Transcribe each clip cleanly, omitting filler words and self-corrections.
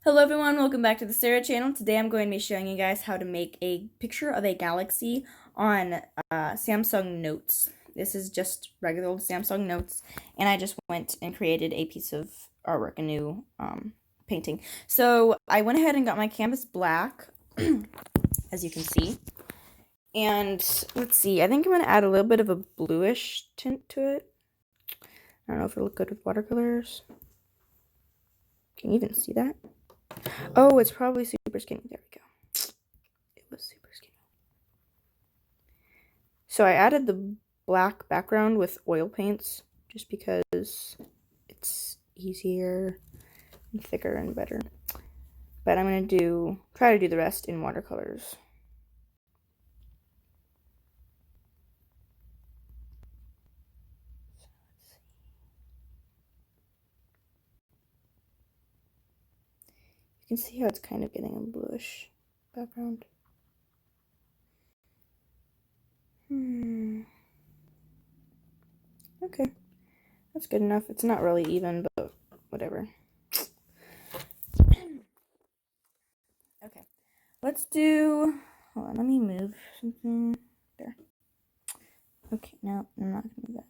Hello everyone, welcome back to the Sarah channel. Today I'm going to be showing you guys how to make a picture of a galaxy on Samsung Notes. This is just regular old Samsung Notes, and I just went and created a piece of artwork, a new painting. So I went ahead and got my canvas black, as you can see. And let's see, I think I'm going to add a little bit of a bluish tint to it. I don't know if it'll look good with watercolors. Can you even see that? Oh, it's probably super skinny. There we go. It was super skinny. So I added the black background with oil paints just because it's easier and thicker and better. But I'm going to try to do the rest in watercolors. You can see how it's kind of getting a bluish background. Okay, that's good enough. It's not really even, but whatever. Okay, let's do, hold on, let me move something there. Okay, no, I'm not gonna do that.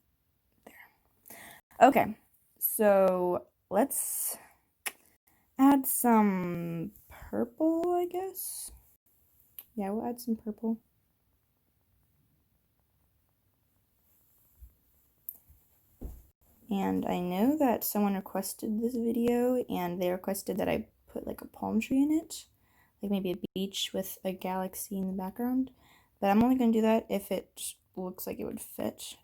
There. Okay, so let's add some purple, I guess. Yeah, we'll add some purple. And I know that someone requested this video, and they requested that I put like a palm tree in it, like maybe a beach with a galaxy in the background. But I'm only going to do that if it looks like it would fit.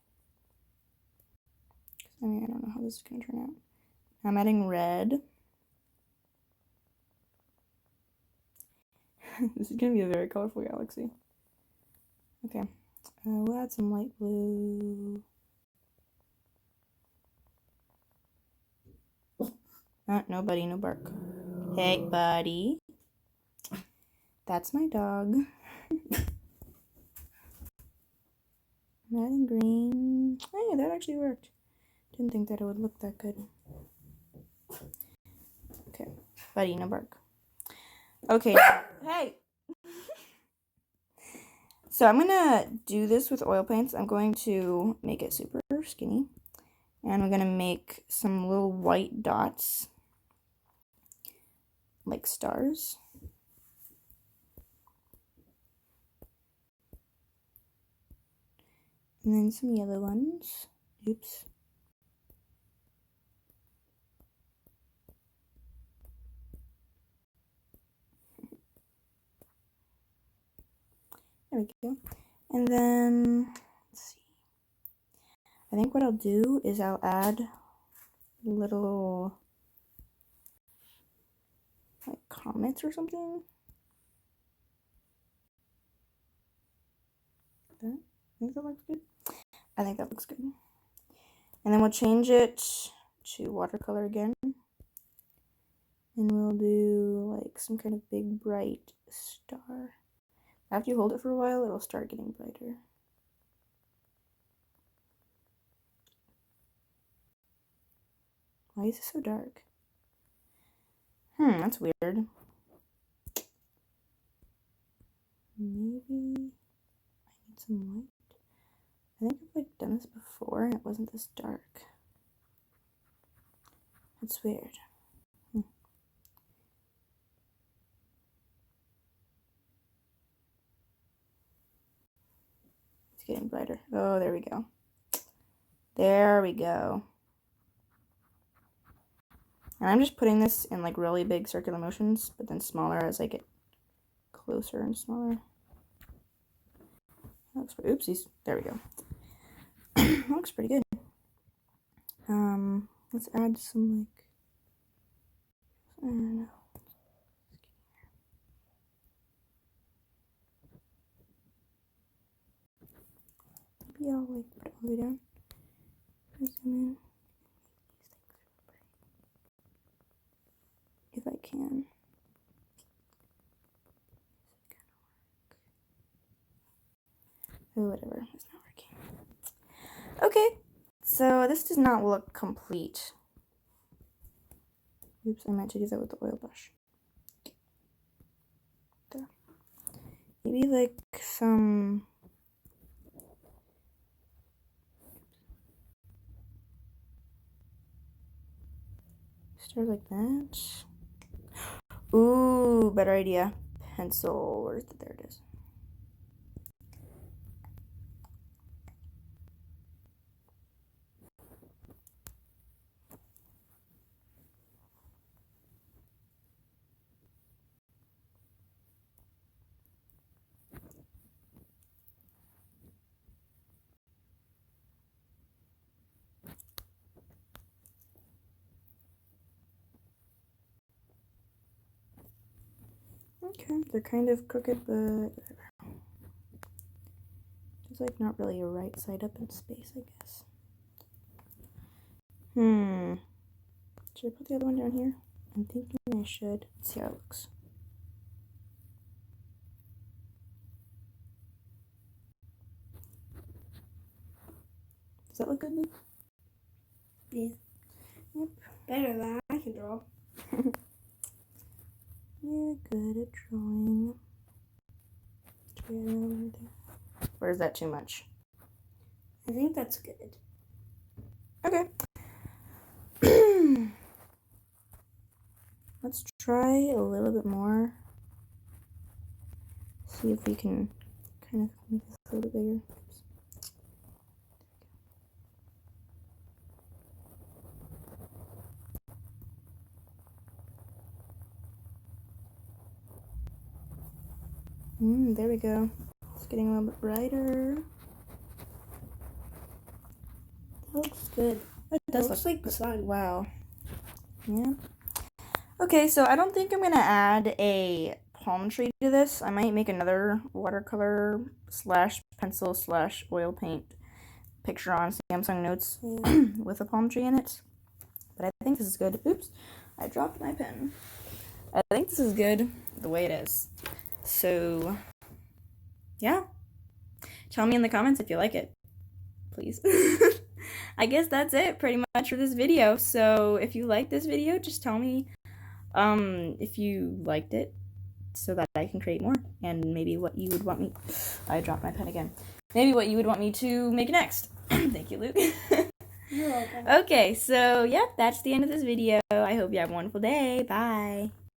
I mean, I don't know how this is going to turn out. I'm adding red. This is going to be a very colorful galaxy. Okay, we'll add some light blue. No, buddy, no bark. Hey, buddy. That's my dog. I'm adding green. Hey, that actually worked. Didn't think that it would look that good. Okay, buddy, no bark. Okay, hey! So I'm gonna do this with oil paints. I'm going to make it super skinny. And I'm gonna make some little white dots, like stars. And then some yellow ones. Oops. There we go. And then, let's see. I think what I'll do is I'll add little, like, comets or something. That? I think that looks good. I think that looks good. And then we'll change it to watercolor again. And we'll do like some kind of big bright star. After you hold it for a while, it'll start getting brighter. Why is it so dark? That's weird. Maybe I need some light. I think I've like done this before and it wasn't this dark. That's weird. It's getting brighter. Oh, there we go. There we go. And I'm just putting this in like really big circular motions, but then smaller as I get closer and smaller. That looks pretty, oopsies. There we go. That looks pretty good. Let's add some like, I don't know. Maybe I'll like put it all the way down. Zoom in. If I can. Oh, whatever. It's not working. Okay. So this does not look complete. Oops, I meant to do that with the oil brush. maybe like some start like that. Ooh, better idea. Pencil, where's the, there it is. Okay, they're kind of crooked, but whatever. There's like not really a right side up in space, I guess. Should I put the other one down here? I'm thinking I should. Let's see how it looks. Does that look good, Luke? Yeah. Yep. Better than I can draw. You're good at drawing. Or is that too much? I think that's good. Okay. Let's try a little bit more. See if we can kind of make this a little bit bigger. There we go. It's getting a little bit brighter. That looks good. It does looks like the sun. Wow. Yeah. Okay, so I don't think I'm gonna add a palm tree to this. I might make another watercolor slash pencil slash oil paint picture on Samsung Notes with a palm tree in it. But I think this is good. Oops, I dropped my pen. I think this is good the way it is. So, yeah. Tell me in the comments if you like it, please. I guess that's it pretty much for this video. So if you like this video, just tell me if you liked it so that I can create more, and maybe what you would want me, I dropped my pen again, maybe what you would want me to make next. Thank you, Luke. You're welcome. Okay, so yeah, that's the end of this video. I hope you have a wonderful day. Bye.